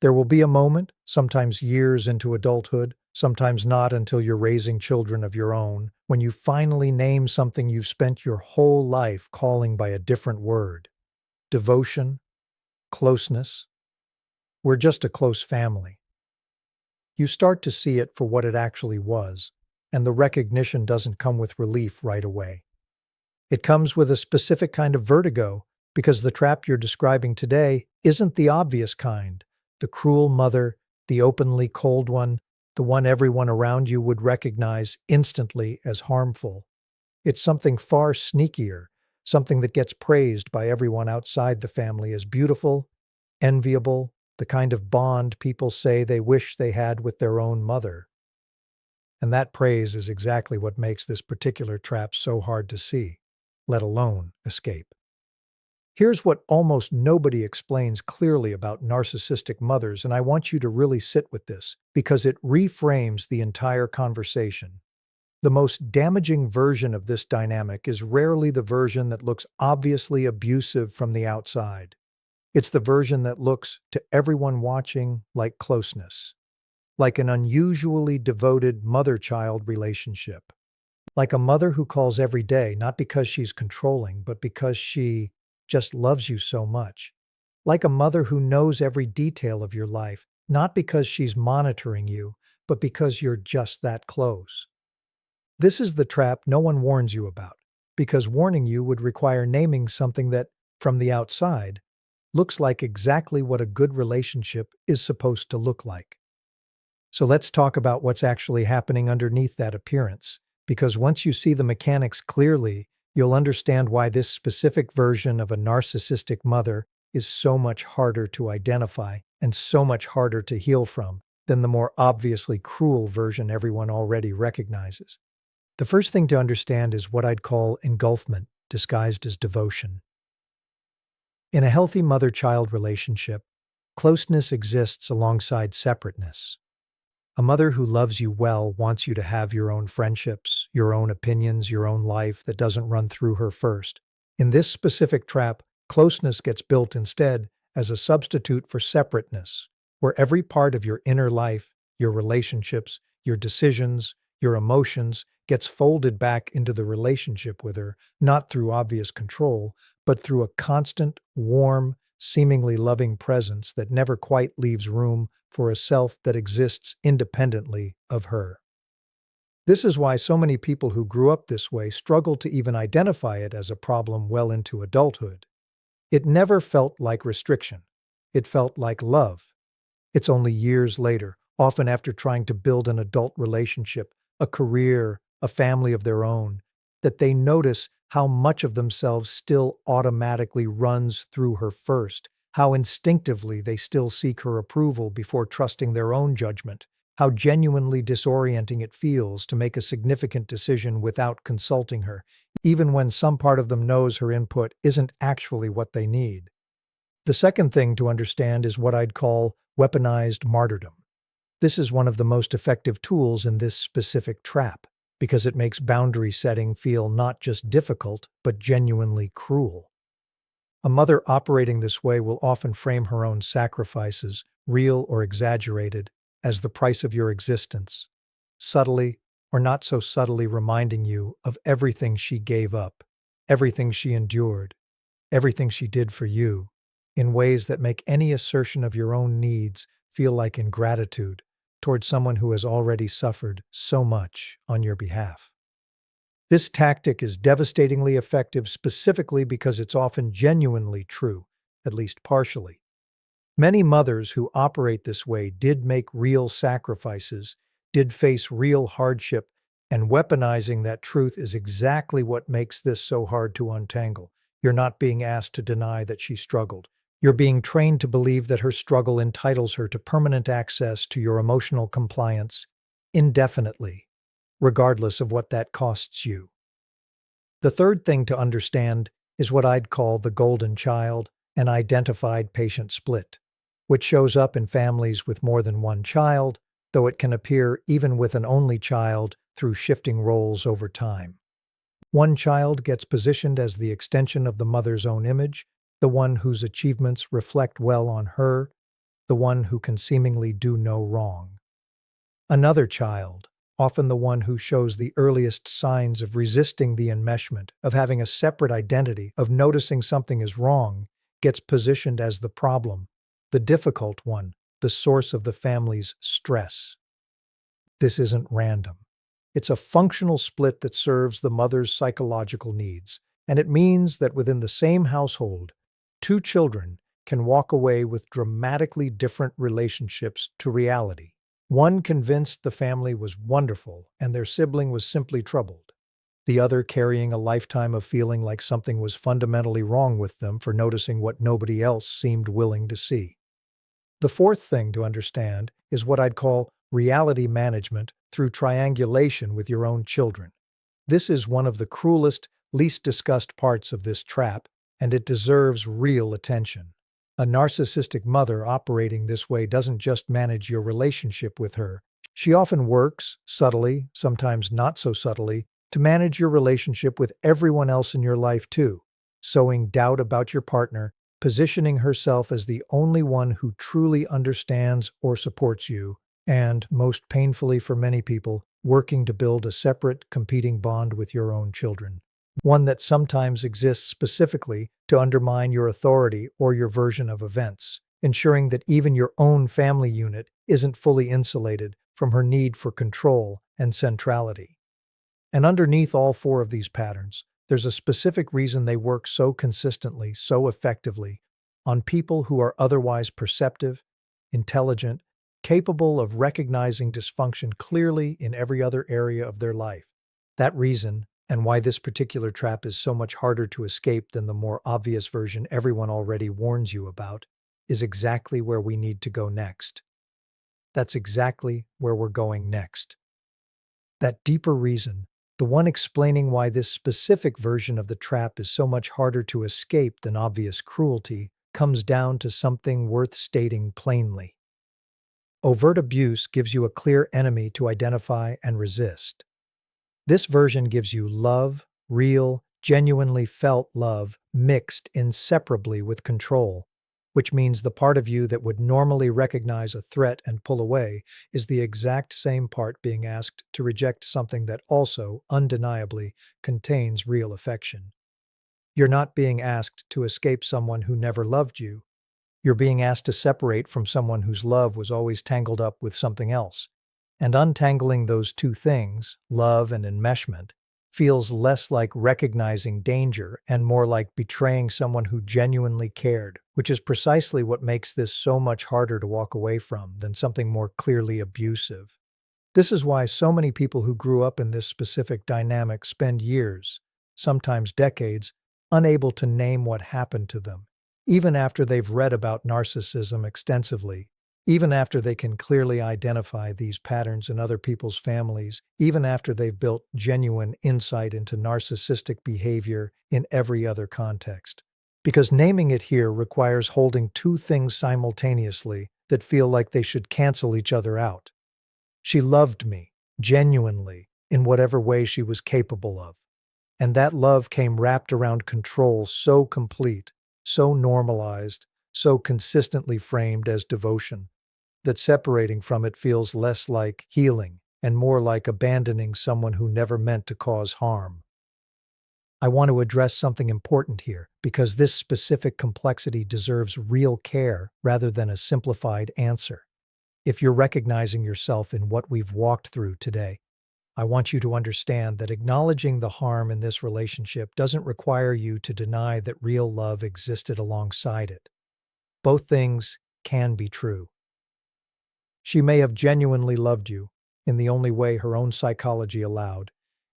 There will be a moment, sometimes years into adulthood, sometimes not until you're raising children of your own, when you finally name something you've spent your whole life calling by a different word. Devotion, closeness. We're just a close family. You start to see it for what it actually was, and the recognition doesn't come with relief right away. It comes with a specific kind of vertigo, because the trap you're describing today isn't the obvious kind, the cruel mother, the openly cold one, the one everyone around you would recognize instantly as harmful. It's something far sneakier, something that gets praised by everyone outside the family as beautiful, enviable, the kind of bond people say they wish they had with their own mother. And that praise is exactly what makes this particular trap so hard to see, let alone escape. Here's what almost nobody explains clearly about narcissistic mothers, and I want you to really sit with this, because it reframes the entire conversation. The most damaging version of this dynamic is rarely the version that looks obviously abusive from the outside. It's the version that looks, to everyone watching, like closeness, like an unusually devoted mother-child relationship, like a mother who calls every day not because she's controlling, but because she just loves you so much, like a mother who knows every detail of your life, not because she's monitoring you, but because you're just that close. This is the trap no one warns you about, because warning you would require naming something that, from the outside, looks like exactly what a good relationship is supposed to look like. So let's talk about what's actually happening underneath that appearance, because once you see the mechanics clearly, you'll understand why this specific version of a narcissistic mother is so much harder to identify and so much harder to heal from than the more obviously cruel version everyone already recognizes. The first thing to understand is what I'd call engulfment, disguised as devotion. In a healthy mother-child relationship, closeness exists alongside separateness. A mother who loves you well wants you to have your own friendships, your own opinions, your own life that doesn't run through her first. In this specific trap, closeness gets built instead as a substitute for separateness, where every part of your inner life, your relationships, your decisions, your emotions gets folded back into the relationship with her, not through obvious control, but through a constant, warm, seemingly loving presence that never quite leaves room for a self that exists independently of her. This is why so many people who grew up this way struggle to even identify it as a problem well into adulthood. It never felt like restriction. It felt like love. It's only years later, often after trying to build an adult relationship, a career, a family of their own, that they notice how much of themselves still automatically runs through her first, how instinctively they still seek her approval before trusting their own judgment, how genuinely disorienting it feels to make a significant decision without consulting her, even when some part of them knows her input isn't actually what they need. The second thing to understand is what I'd call weaponized martyrdom. This is one of the most effective tools in this specific trap, because it makes boundary setting feel not just difficult, but genuinely cruel. A mother operating this way will often frame her own sacrifices, real or exaggerated, as the price of your existence, subtly or not so subtly reminding you of everything she gave up, everything she endured, everything she did for you, in ways that make any assertion of your own needs feel like ingratitude towards someone who has already suffered so much on your behalf. This tactic is devastatingly effective specifically because it's often genuinely true, at least partially. Many mothers who operate this way did make real sacrifices, did face real hardship, and weaponizing that truth is exactly what makes this so hard to untangle. You're not being asked to deny that she struggled. You're being trained to believe that her struggle entitles her to permanent access to your emotional compliance indefinitely, regardless of what that costs you. The third thing to understand is what I'd call the golden child, an identified patient split, which shows up in families with more than one child, though it can appear even with an only child through shifting roles over time. One child gets positioned as the extension of the mother's own image, the one whose achievements reflect well on her, the one who can seemingly do no wrong. Another child, often the one who shows the earliest signs of resisting the enmeshment, of having a separate identity, of noticing something is wrong, gets positioned as the problem, the difficult one, the source of the family's stress. This isn't random. It's a functional split that serves the mother's psychological needs, and it means that within the same household, two children can walk away with dramatically different relationships to reality. One convinced the family was wonderful and their sibling was simply troubled. The other carrying a lifetime of feeling like something was fundamentally wrong with them for noticing what nobody else seemed willing to see. The fourth thing to understand is what I'd call reality management through triangulation with your own children. This is one of the cruelest, least discussed parts of this trap, and it deserves real attention. A narcissistic mother operating this way doesn't just manage your relationship with her. She often works, subtly, sometimes not so subtly, to manage your relationship with everyone else in your life too, sowing doubt about your partner, positioning herself as the only one who truly understands or supports you, and, most painfully for many people, working to build a separate, competing bond with your own children. One that sometimes exists specifically to undermine your authority or your version of events, ensuring that even your own family unit isn't fully insulated from her need for control and centrality. And underneath all four of these patterns, there's a specific reason they work so consistently, so effectively, on people who are otherwise perceptive, intelligent, capable of recognizing dysfunction clearly in every other area of their life. That reason, and why this particular trap is so much harder to escape than the more obvious version everyone already warns you about, is exactly where we need to go next. That's exactly where we're going next. That deeper reason, the one explaining why this specific version of the trap is so much harder to escape than obvious cruelty, comes down to something worth stating plainly. Overt abuse gives you a clear enemy to identify and resist. This version gives you love, real, genuinely felt love, mixed inseparably with control, which means the part of you that would normally recognize a threat and pull away is the exact same part being asked to reject something that also, undeniably, contains real affection. You're not being asked to escape someone who never loved you. You're being asked to separate from someone whose love was always tangled up with something else. And untangling those two things, love and enmeshment, feels less like recognizing danger and more like betraying someone who genuinely cared, which is precisely what makes this so much harder to walk away from than something more clearly abusive. This is why so many people who grew up in this specific dynamic spend years, sometimes decades, unable to name what happened to them, even after they've read about narcissism extensively. Even after they can clearly identify these patterns in other people's families, even after they've built genuine insight into narcissistic behavior in every other context. Because naming it here requires holding two things simultaneously that feel like they should cancel each other out. She loved me, genuinely, in whatever way she was capable of. And that love came wrapped around control so complete, so normalized, so consistently framed as devotion, that separating from it feels less like healing and more like abandoning someone who never meant to cause harm. I want to address something important here, because this specific complexity deserves real care rather than a simplified answer. If you're recognizing yourself in what we've walked through today, I want you to understand that acknowledging the harm in this relationship doesn't require you to deny that real love existed alongside it. Both things can be true. She may have genuinely loved you, in the only way her own psychology allowed,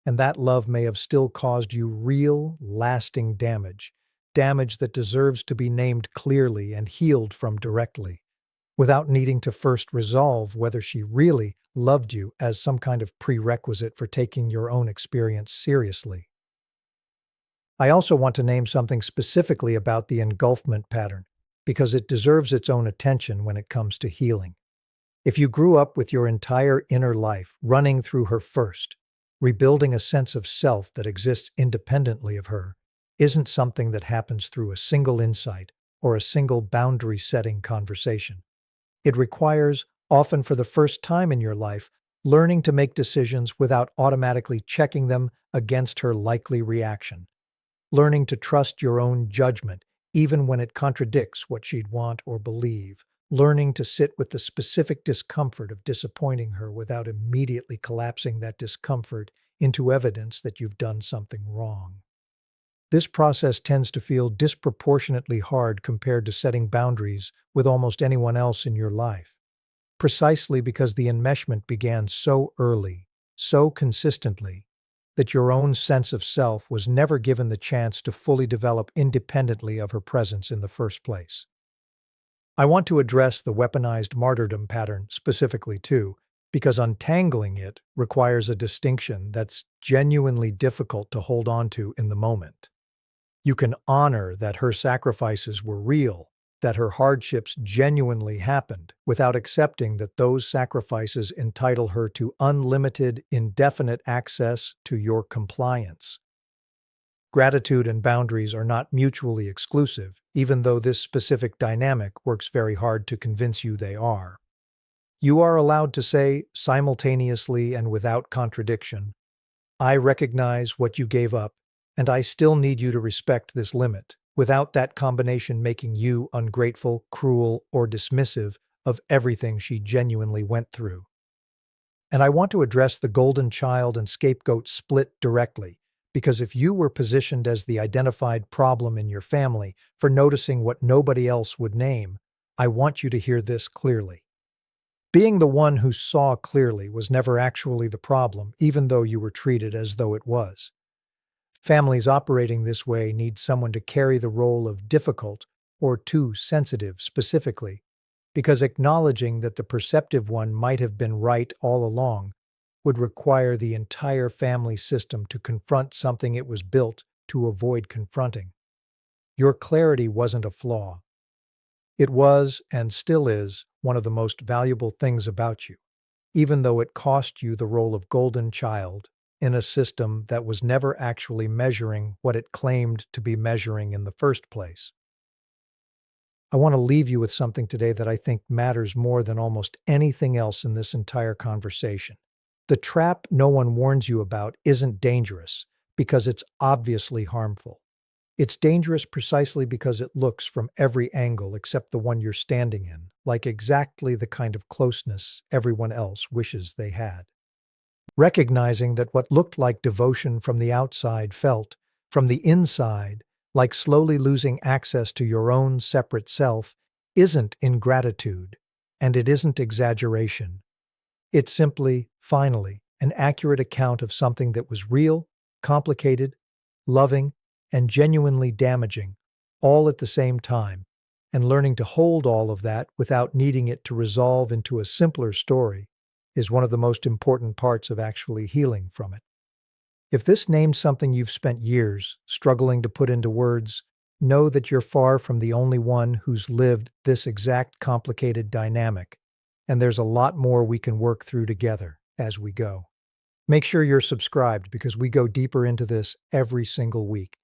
and that love may have still caused you real, lasting damage, damage that deserves to be named clearly and healed from directly, without needing to first resolve whether she really loved you as some kind of prerequisite for taking your own experience seriously. I also want to name something specifically about the engulfment pattern, because it deserves its own attention when it comes to healing. If you grew up with your entire inner life running through her first, rebuilding a sense of self that exists independently of her isn't something that happens through a single insight or a single boundary-setting conversation. It requires, often for the first time in your life, learning to make decisions without automatically checking them against her likely reaction. Learning to trust your own judgment, even when it contradicts what she'd want or believe. Learning to sit with the specific discomfort of disappointing her without immediately collapsing that discomfort into evidence that you've done something wrong. This process tends to feel disproportionately hard compared to setting boundaries with almost anyone else in your life, precisely because the enmeshment began so early, so consistently, that your own sense of self was never given the chance to fully develop independently of her presence in the first place. I want to address the weaponized martyrdom pattern specifically too, because untangling it requires a distinction that's genuinely difficult to hold on to in the moment. You can honor that her sacrifices were real, that her hardships genuinely happened, without accepting that those sacrifices entitle her to unlimited, indefinite access to your compliance. Gratitude and boundaries are not mutually exclusive, even though this specific dynamic works very hard to convince you they are. You are allowed to say, simultaneously and without contradiction, "I recognize what you gave up, and I still need you to respect this limit," without that combination making you ungrateful, cruel, or dismissive of everything she genuinely went through. And I want to address the golden child and scapegoat split directly, because if you were positioned as the identified problem in your family for noticing what nobody else would name, I want you to hear this clearly. Being the one who saw clearly was never actually the problem, even though you were treated as though it was. Families operating this way need someone to carry the role of difficult or too sensitive specifically, because acknowledging that the perceptive one might have been right all along would require the entire family system to confront something it was built to avoid confronting. Your clarity wasn't a flaw. It was, and still is, one of the most valuable things about you, even though it cost you the role of golden child in a system that was never actually measuring what it claimed to be measuring in the first place. I want to leave you with something today that I think matters more than almost anything else in this entire conversation. The trap no one warns you about isn't dangerous because it's obviously harmful. It's dangerous precisely because it looks from every angle except the one you're standing in, like exactly the kind of closeness everyone else wishes they had. Recognizing that what looked like devotion from the outside felt, from the inside, like slowly losing access to your own separate self, isn't ingratitude, and it isn't exaggeration. It's simply, finally, an accurate account of something that was real, complicated, loving, and genuinely damaging, all at the same time, and learning to hold all of that without needing it to resolve into a simpler story is one of the most important parts of actually healing from it. If this names something you've spent years struggling to put into words, know that you're far from the only one who's lived this exact complicated dynamic, and there's a lot more we can work through together as we go. Make sure you're subscribed because we go deeper into this every single week.